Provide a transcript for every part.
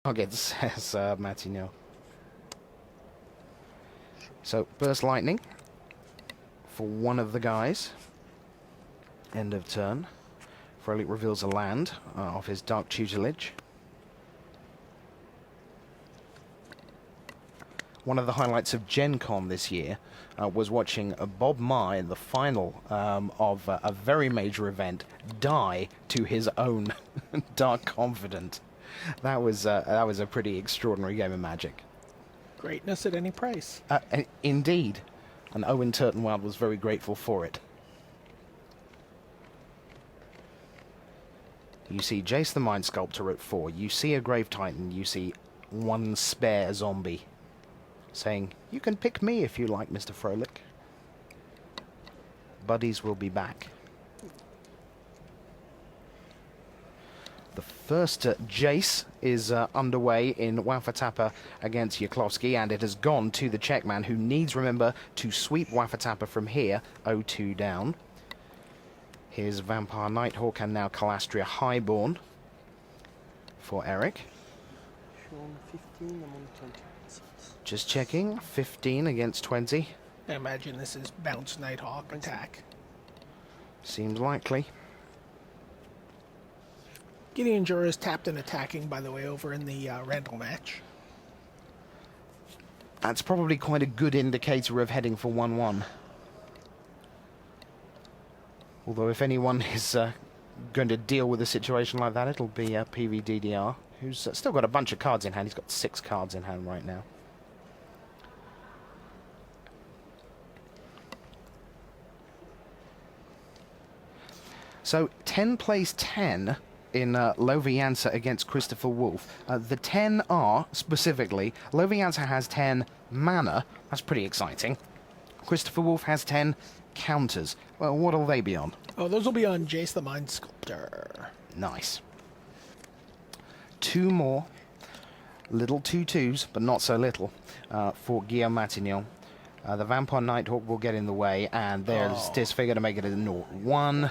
target, says Matignon. So, Burst Lightning for one of the guys. End of turn. Froelich reveals a land of his Dark Tutelage. One of the highlights of Gen Con this year was watching Bob Ma in the final of a very major event die to his own Dark Confidant. That was a pretty extraordinary game of Magic. Greatness at any price. Indeed. And Owen Turtenwald was very grateful for it. You see Jace the Mind Sculptor at 4. You see a Grave Titan. You see one spare zombie. Saying, you can pick me if you like, Mr. Froelich. Buddies will be back. The first Jace is underway in Wafaa Tappa against Cieslinski, and it has gone to the Czechman, who needs, remember, to sweep Wafaa Tappa from here, 0-2 down. Here's Vampire Nighthawk and now Calastria Highborn for Eric. 15, I'm on 20. Just checking, 15 against 20. I imagine this is bounce Nighthawk attack. Seems likely. Gideon Jura is tapped and attacking, by the way, over in the Randall match. That's probably quite a good indicator of heading for 1-1. Although if anyone is going to deal with a situation like that, it'll be PVDDR, who's still got a bunch of cards in hand. He's got 6 cards in hand right now. So 10 plays 10 in Loviansa against Christopher Wolf. The 10 are, specifically, Loviansa has 10 mana. That's pretty exciting. Christopher Wolf has 10 counters. Well, what'll they be on? Oh, those will be on Jace the Mind Sculptor. Nice. 2 more. Little 2/2s, but not so little, for Guillaume Matignon. The Vampire Nighthawk will get in the way, and there's Disfigure to make it a 0-1.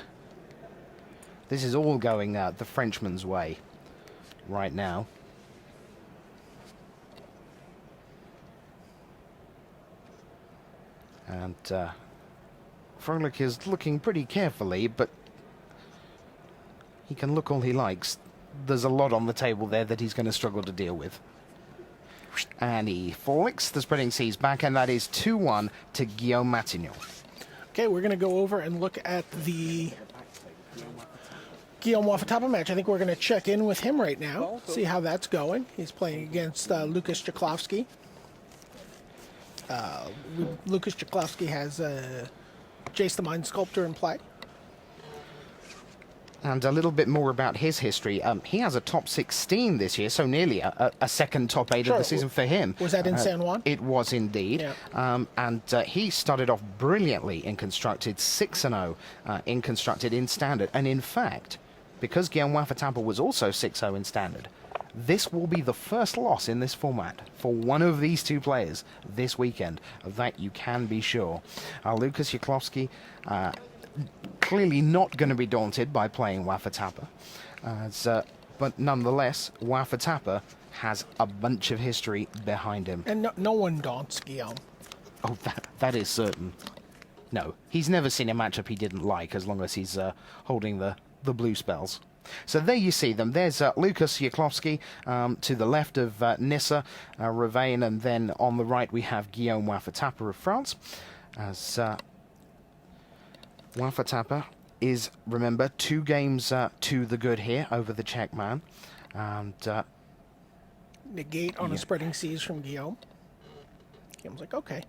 This is all going the Frenchman's way right now. And Froelich is looking pretty carefully, but he can look all he likes. There's a lot on the table there that he's going to struggle to deal with. And he flicks the Spreading Seas back, and that is 2-1 to Guillaume Matignon. Okay, we're going to go over and look at the Guillaume Wafaa Tappa match. I think we're going to check in with him right now, see how that's going. He's playing against Lucas Cieslinski. Lucas Cieslinski has Jace the Mind Sculptor in play. And a little bit more about his history. He has a top 16 this year, so nearly a second top 8 of the season for him. Was that in San Juan? It was indeed. Yeah. And he started off brilliantly in Constructed, 6-0 in Constructed in Standard. And in fact, because Guillaume Wafaa Tappa was also 6-0 in Standard, this will be the first loss in this format for one of these two players this weekend. Of that you can be sure. Lucas Cieslinski clearly not going to be daunted by playing Wafaa Tappa. But nonetheless, Wafaa Tappa has a bunch of history behind him. And no one daunts Guillaume. Oh, that is certain. No, he's never seen a matchup he didn't like as long as he's holding the blue spells. So there you see them. There's Lucas Cieslinski to the left of Nissa, Ravane, and then on the right we have Guillaume Wafaa Tappa of France. As Wafaa Tappa is, remember, 2 games to the good here over the Czech man. And negate on a Spreading Seas from Guillaume. Guillaume's like, okay.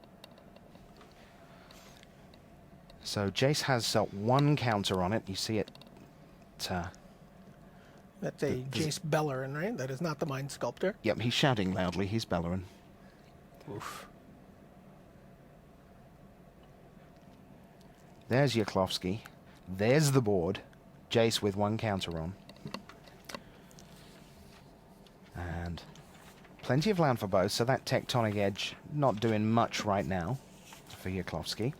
So Jace has 1 counter on it. You see it. That's a Jace Bellerin, right? That is not the Mind Sculptor. Yep, he's shouting loudly. He's Bellerin. Oof. There's Cieslinski. There's the board. Jace with 1 counter on. And plenty of land for both, so that Tectonic Edge not doing much right now for Cieslinski.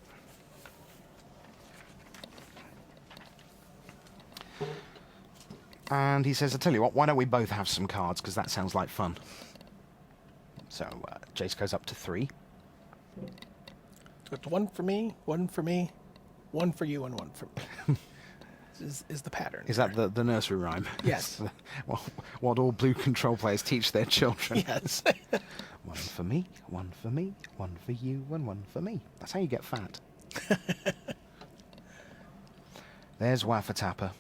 And he says, I tell you what, why don't we both have some cards, because that sounds like fun. So Jace goes up to 3. So it's 1 for me, 1 for me, 1 for you, and 1 for me. is the pattern. Is that the nursery rhyme? Yes. What all blue control players teach their children. Yes. 1 for me, 1 for me, 1 for you, and 1 for me. That's how you get fat. There's Wafaa Tappa.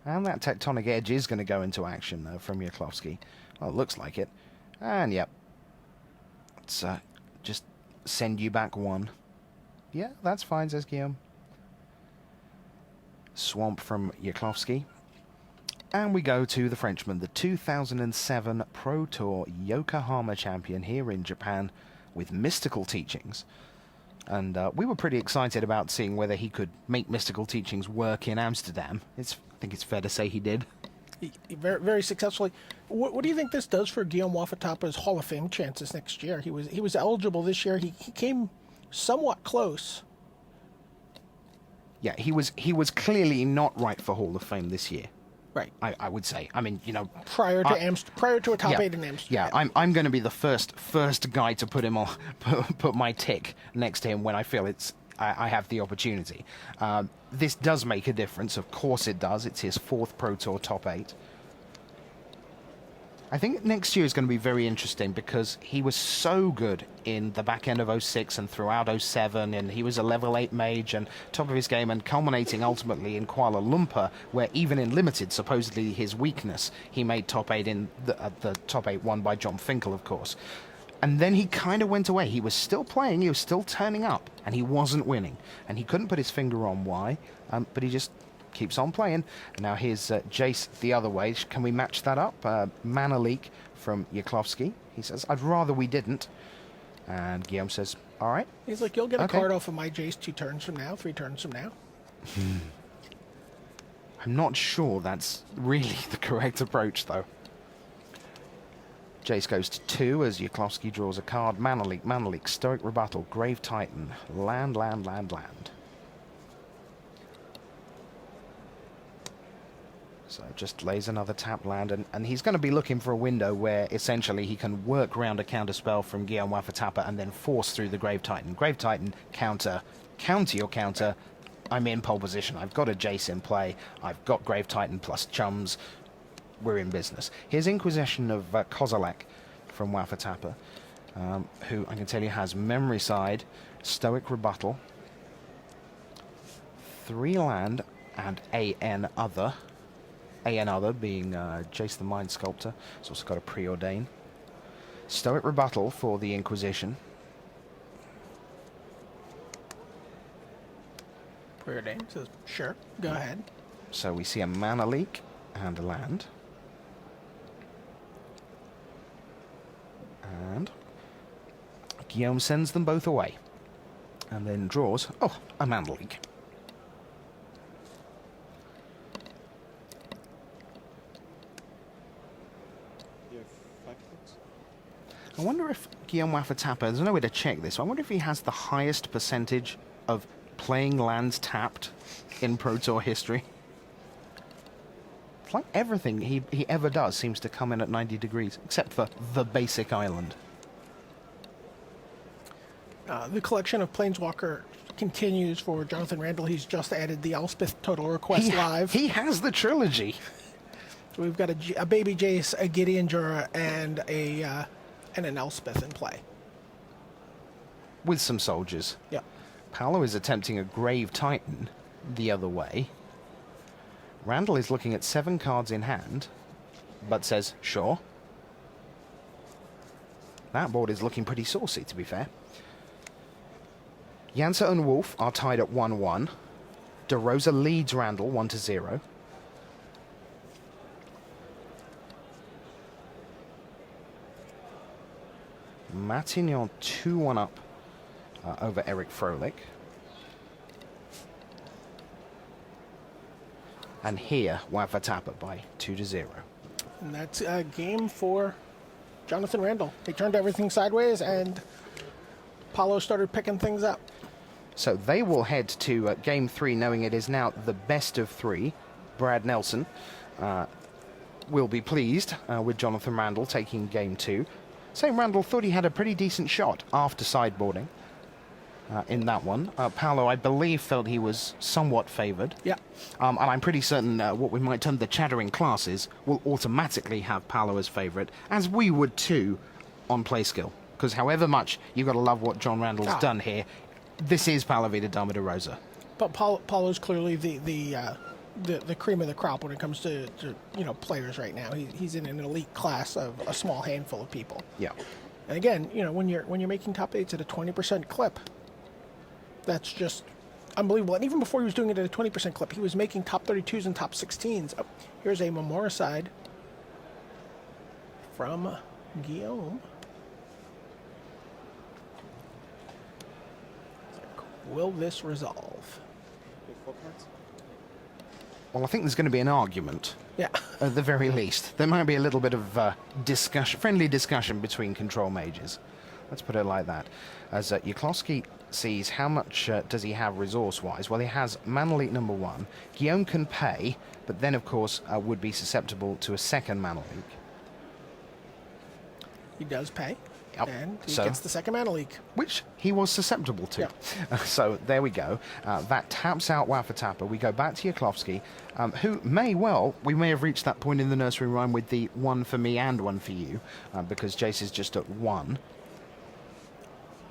And that tectonic edge is going to go into action from Cieslinski. Well, it looks like it. And yep. Let's just send you back 1. Yeah, that's fine, says Guillaume. Swamp from Cieslinski. And we go to the Frenchman, the 2007 Pro Tour Yokohama champion here in Japan with mystical teachings. And we were pretty excited about seeing whether he could make mystical teachings work in Amsterdam. I think it's fair to say he did. Very, very successfully. What do you think this does for Guillaume Wafaa Tappa's Hall of Fame chances next year? He was eligible this year. He came somewhat close. Yeah, he was clearly not right for Hall of Fame this year. Right. I would say. I mean, you know, prior to a top 8 in Amsterdam. Yeah, I'm going to be the first guy to put him on, put my tick next to him when I feel I have the opportunity. This does make a difference. Of course it does. It's his 4th Pro Tour top 8. I think next year is going to be very interesting because he was so good in the back end of 06 and throughout 07, and he was a level 8 mage and top of his game, and culminating ultimately in Kuala Lumpur, where even in limited, supposedly his weakness, he made top 8 in the top 8 won by John Finkel, of course. And then he kind of went away. He was still playing, he was still turning up, and he wasn't winning. And he couldn't put his finger on why, but he just keeps on playing. And now here's Jace the other way. Can we match that up? Mana leak from Cieslinski. He says, I'd rather we didn't. And Guillaume says, all right. He's like, you'll get a card off of my Jace 2 turns from now, 3 turns from now. I'm not sure that's really the correct approach, though. Jace goes to 2 as Cieslinski draws a card. Mana leak, Stoic Rebuttal, Grave Titan, land. So just lays another tap land, and he's going to be looking for a window where essentially he can work around a counter spell from Guillaume Wafaa Tappa and then force through the Grave Titan. Grave Titan, counter your counter. I'm in pole position. I've got a Jace in play. I've got Grave Titan plus chums. We're in business. Here's Inquisition of Kozilek from Wafaa Tappa, who I can tell you has Memory Side, Stoic Rebuttal, 3 land, and AN Other. AN Other being Jace the Mind Sculptor. It's also got a Preordain. Stoic Rebuttal for the Inquisition. Preordain says, sure, go ahead. So we see a Mana Leak and a land. And Guillaume sends them both away. And then draws, a Mana Leak. I wonder if Guillaume Wafaa Tappa, there's no way to check this, I wonder if he has the highest percentage of playing lands tapped in Pro Tour history. It's like everything he ever does seems to come in at 90 degrees, except for the basic island. The collection of Planeswalker continues for Jonathan Randall. He's just added the Elspeth Total Request live. He has the trilogy. So we've got a baby Jace, a Gideon Jura, and an Elspeth in play. With some soldiers. Yeah. Paolo is attempting a Grave Titan the other way. Randall is looking at 7 cards in hand, but says, sure. That board is looking pretty saucy, to be fair. Lansar and Wolf are tied at 1-1. DeRosa leads Randall 1-0. Matignon 2-1 up over Eric Froelich. And here, Wafaa Tappa by 2-0. And that's a game for Jonathan Randall. He turned everything sideways, and Paulo started picking things up. So they will head to Game 3, knowing it is now the best of 3. Brad Nelson will be pleased with Jonathan Randall taking game 2. Saying Randall thought he had a pretty decent shot after sideboarding in that one. Paolo, I believe, felt he was somewhat favoured. Yeah. And I'm pretty certain what we might term the chattering classes will automatically have Paolo as favourite, as we would too on play skill. Because however much you've got to love what John Randall's done here, this is Paolo Vida Dama de Rosa. But Paulo's clearly the cream of the crop when it comes to players right now. He's in an elite class of a small handful of people. Yeah. And again, when you're making top 8s at a 20% clip, that's just unbelievable. And even before he was doing it at a 20% clip, he was making top 32s and top 16s. Oh, here's a Memoricide from Guillaume. Will this resolve? Well, I think there's going to be an argument. Yeah. At the very least. There might be a little bit of friendly discussion between control mages. Let's put it like that. As Cieslinski sees how much does he have resource-wise. Well, he has Mana Leak number 1. Guillaume can pay, but then, of course, would be susceptible to a second Mana Leak. He does pay. Yep. And he So- gets the second Mana Leak. Which he was susceptible to. Yeah. So there we go. That taps out Wafaa Tappa. We go back to Cieslinski, who we may have reached that point in the nursery rhyme with the 1 for me and 1 for you, because Jace is just at 1.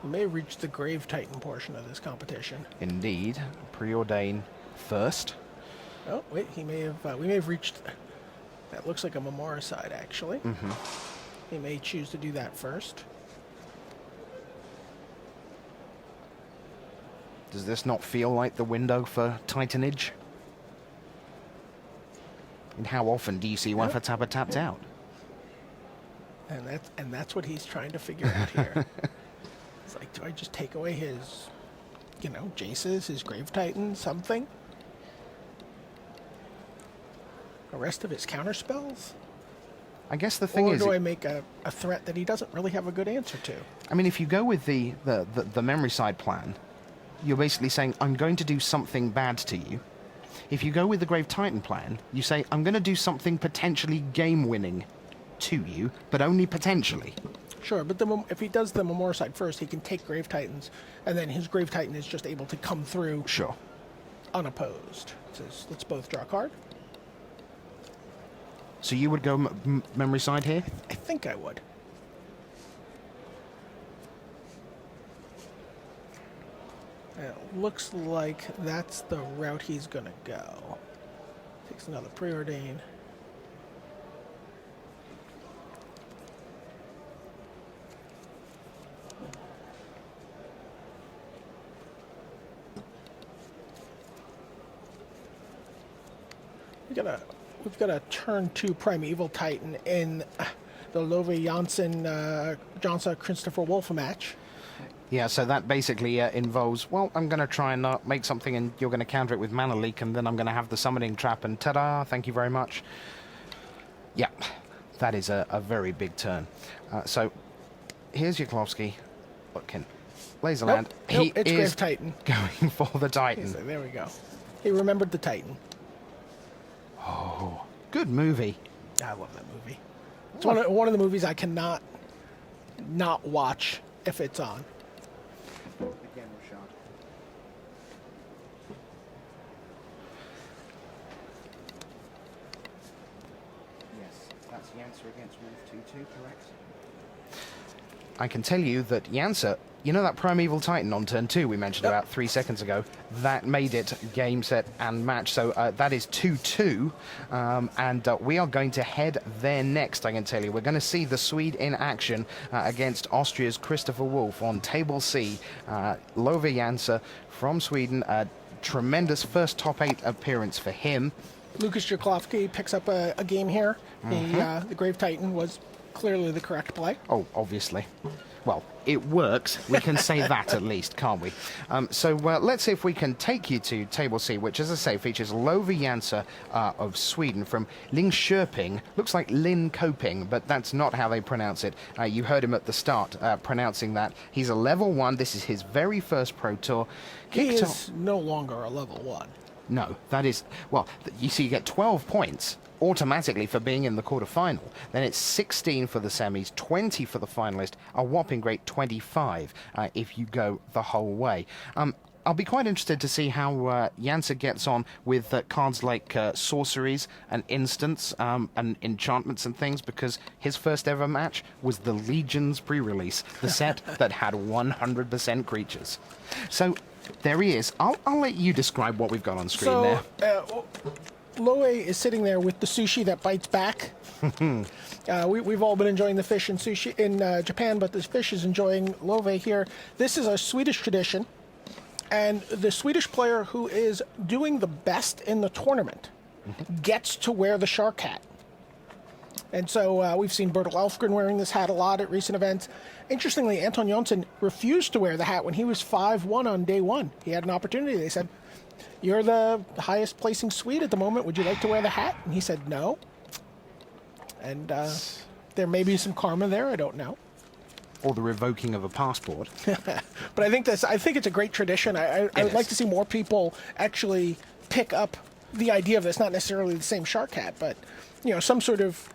We may have reached the Grave Titan portion of this competition. Indeed. Preordain first. Oh, wait, we may have reached, that looks like a Memoricide, actually. Mm-hmm. He may choose to do that first. Does this not feel like the window for Titanage? And how often do you see Wafaa Tappa tapped out? And that's what he's trying to figure out here. It's like, do I just take away his, Jace's, his Grave Titan, something? The rest of his counter spells? I guess the thing Or is... do I make a threat that he doesn't really have a good answer to? I mean, if you go with the memory side plan, you're basically saying, I'm going to do something bad to you. If you go with the Grave Titan plan, you say, I'm going to do something potentially game-winning to you, but only potentially. Sure, but if he does the Memoricide first, he can take Grave Titans, and then his Grave Titan is just able to come through Sure. unopposed. Says, let's both draw a card. So you would go memory side here? I think I would. It looks like that's the route he's going to go. Takes another Preordain. We've got a turn 2 Primeval Titan in the Love Janssen Johnson Christopher Wolf match. Yeah, so that basically involves, well, I'm going to try and make something and you're going to counter it with Mana Leak, and then I'm going to have the Summoning Trap, and ta-da, thank you very much. Yeah, that is a very big turn. So here's Cieslinski. Looking. Laserland. Nope, it's he Grave is Titan. going for the Titan. There we go. He remembered the Titan. Oh, good movie. I love that movie. It's one of the movies I cannot not watch if it's on. Again, Rashad. Yes, that's the answer against Wolf 2-2, correct? I can tell you that Janssen, you know that Primeval Titan on turn 2 we mentioned about 3 seconds ago? That made it game, set, and match. So that is 2-2. And we are going to head there next, I can tell you. We're going to see the Swede in action against Austria's Christopher Wolf on Table C. Love Janssen from Sweden. Tremendous first top 8 appearance for him. Lucas Cieslinski picks up a game here. The Grave Titan was clearly the correct play. Oh, obviously. Well, it works. We can say that at least, can't we? So let's see if we can take you to Table C, which, as I say, features Love Janssen of Sweden from Linköping. Looks like Linköping, but that's not how they pronounce it. You heard him at the start pronouncing that. He's a level 1. This is his very first Pro Tour. He is no longer a level 1. No, that is... Well, you see, you get 12 points automatically for being in the quarterfinal. Then it's 16 for the semis, 20 for the finalist, a whopping great 25 if you go the whole way. I'll be quite interested to see how Lansar gets on with cards like sorceries and instants and enchantments and things, because his first ever match was the Legion's pre-release, the set that had 100% creatures. So there he is. I'll let you describe what we've got on screen there. Loe is sitting there with the sushi that bites back. We've all been enjoying the fish in sushi in Japan, but this fish is enjoying Loe here. This is a Swedish tradition. And the Swedish player who is doing the best in the tournament gets to wear the shark hat. And so we've seen Bertil Elfgren wearing this hat a lot at recent events. Interestingly, Anton Jonsson refused to wear the hat when he was 5-1 on day one. He had an opportunity. They said, "You're the highest placing Swede at the moment. Would you like to wear the hat?" And he said no. And there may be some karma there. I don't know. Or the revoking of a passport. But I think it's a great tradition. I would like to see more people actually pick up the idea of this. Not necessarily the same shark hat, but some sort of.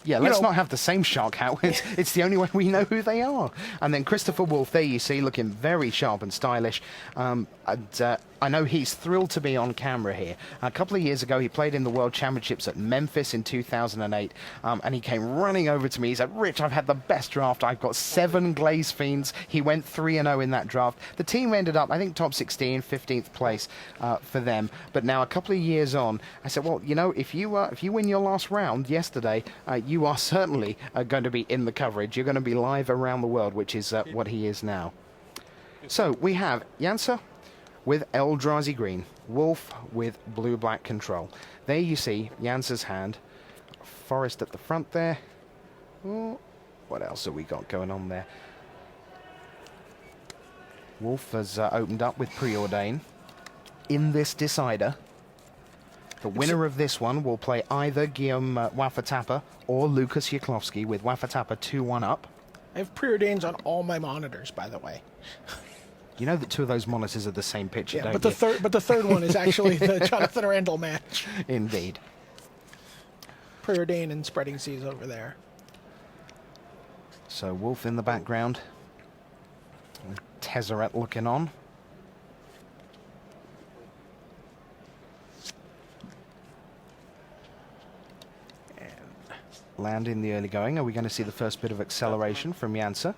Yeah, let's not have the same shark hat. It's the only way we know who they are. And then Christopher Wolf, there you see, looking very sharp and stylish. I know he's thrilled to be on camera here. A couple of years ago, he played in the World Championships at Memphis in 2008, and he came running over to me. He said, "Rich, I've had the best draft. I've got 7 Glaze Fiends." He went 3-0 in that draft. The team ended up, I think, top 16, 15th place for them. But now, a couple of years on, I said, well, if you win your last round yesterday, you are certainly going to be in the coverage. You're going to be live around the world, which is what he is now. So we have Lansar with Eldrazi green, Wolf with blue-black control. There you see Lansar's hand. Forest at the front there. Oh, what else have we got going on there? Wolf has opened up with Preordain. In this decider, the winner of this one will play either Guillaume Wafaa Tappa or Lucas Jaklowski, with Wafaa Tappa 2-1 up. I have Preordains on all my monitors, by the way. You know that 2 of those monitors are the same picture, don't but you? the third one is actually the Jonathan Randall match. Indeed. Preordain and Spreading Seas over there. So Wolf in the background. Tezzeret looking on. And land in the early going. Are we going to see the first bit of acceleration from Lansar?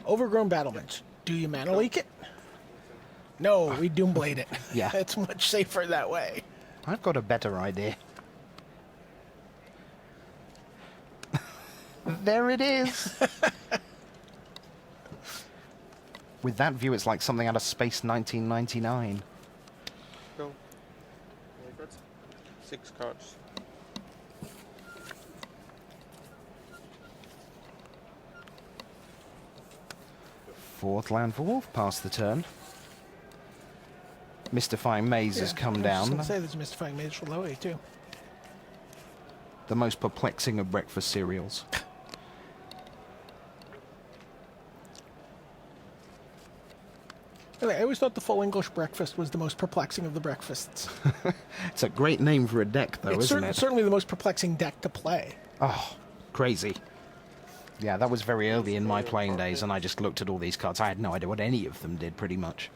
Overgrown battlements. Do you mana leak it? No, we Doomblade it. Yeah. It's much safer that way. I've got a better idea. There it is. With that view, it's like something out of Space 1999. Go. Very good. 6 cards. Fourth land for Wolf, past the turn. Mystifying Maze has come down. I was going to say there's Mystifying Maze for Loe, too. The most perplexing of breakfast cereals. Anyway, I always thought the full English breakfast was the most perplexing of the breakfasts. It's a great name for a deck, though, isn't it? Certainly the most perplexing deck to play. Oh, crazy. Yeah, that was very early in my playing days, and I just looked at all these cards. I had no idea what any of them did, pretty much.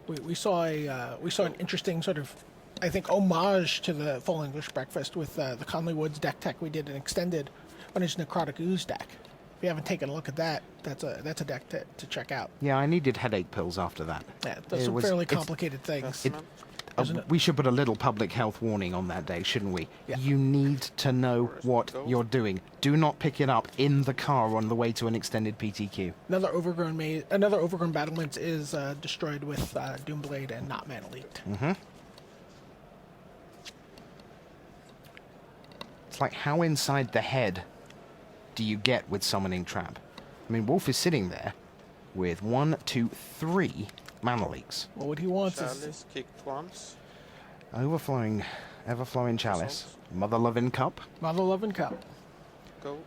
We saw an interesting sort of, I think, homage to the full English breakfast with the Conley Woods deck tech we did an extended on his Necrotic Ooze deck. If you haven't taken a look at that, that's a deck to check out. Yeah, I needed headache pills after that. Yeah, that's some fairly complicated things. We should put a little public health warning on that day, shouldn't we? Yeah. You need to know what you're doing. Do not pick it up in the car on the way to an extended PTQ. Another overgrown battlement is destroyed with Doomblade and not mana leaked. Mm-hmm. It's like, how inside the head do you get with Summoning Trap? I mean, Wolf is sitting there with 1, 2, 3 mana leaks. Well, what he wants Chalice is kicked once. Overflowing, ever-flowing chalice. Mother Loving Cup. Mother Loving Cup. Go.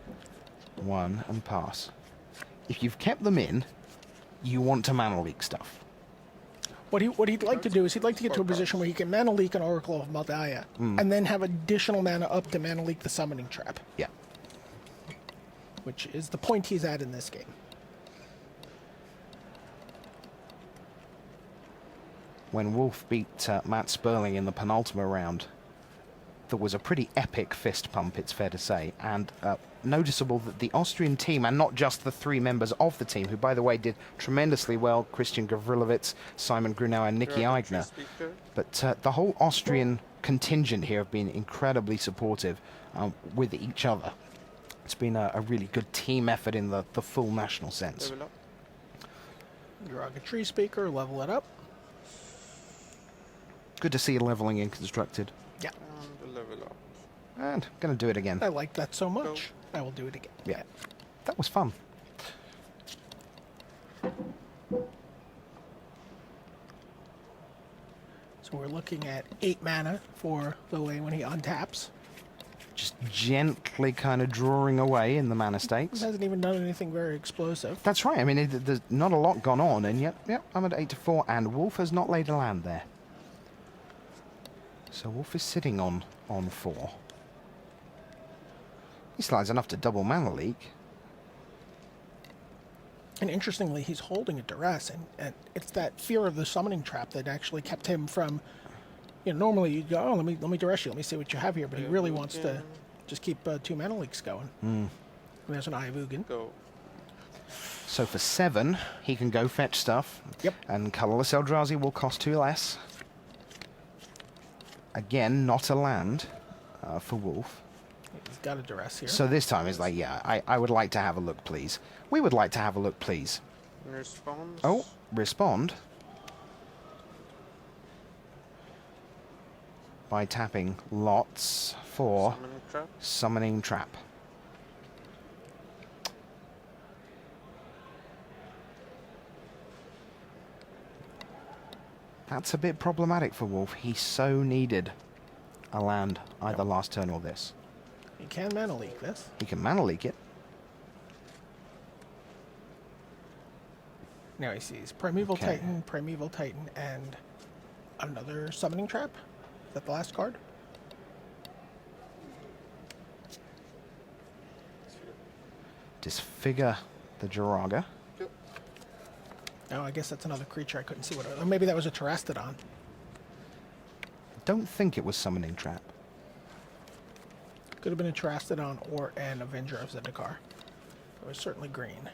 1 and pass. If you've kept them in, you want to mana leak stuff. What he'd like to do is he'd like to get to a position where he can mana leak an Oracle of Maldaya, and then have additional mana up to mana leak the Summoning Trap, Yeah. which is the point he's at in this game. When Wolf beat Matt Sperling in the penultimate round, there was a pretty epic fist pump, it's fair to say, and noticeable that the Austrian team, and not just the three members of the team, who, by the way, did tremendously well, Christian Gavrilovic, Simon Grunau and Nicky Eigner, but the whole Austrian contingent here have been incredibly supportive with each other. It's been a really good team effort in the full national sense. Level up. Drag a Tree Speaker, level it up. Good to see leveling in constructed. Yeah, And level up. And going to do it again. I like that so much. I will do it again. Yeah, that was fun. So we're looking at 8 mana for the way when he untaps. Just gently kind of drawing away in the mana He stakes. hasn't even done anything very explosive. That's right. I mean, there's not a lot gone on, and yet, I'm at 8-4, and Wolf has not laid a land there. So Wolf is sitting on 4. He slides enough to double mana leak. And interestingly, he's holding a duress, and it's that fear of the Summoning Trap that actually kept him from, normally you'd go, oh, let me duress you, let me see what you have here, but he really wants to just keep 2 mana leaks going. And there's an Eye of Ugin. Go. So for 7, he can go fetch stuff. Yep. And Colorless Eldrazi will cost 2 less. Again, not a land for Wolf. He's got a duress here. So this time is like, yeah, I would like to have a look, please. We would like to have a look, please. Response. Oh, respond. By tapping lots for Summoning trap. Summoning Trap. That's a bit problematic for Wolf. He so needed a land either last turn or this. He can mana leak this. He can mana leak it. Now he sees Primeval Okay. Titan, and another Summoning Trap. Is that the last card? Disfigure the Jiraga. No, I guess that's another creature. I couldn't see what it was. Or maybe that was a Terastodon. Don't think it was Summoning Trap. Could have been a Terastodon or an Avenger of Zendikar. It was certainly green.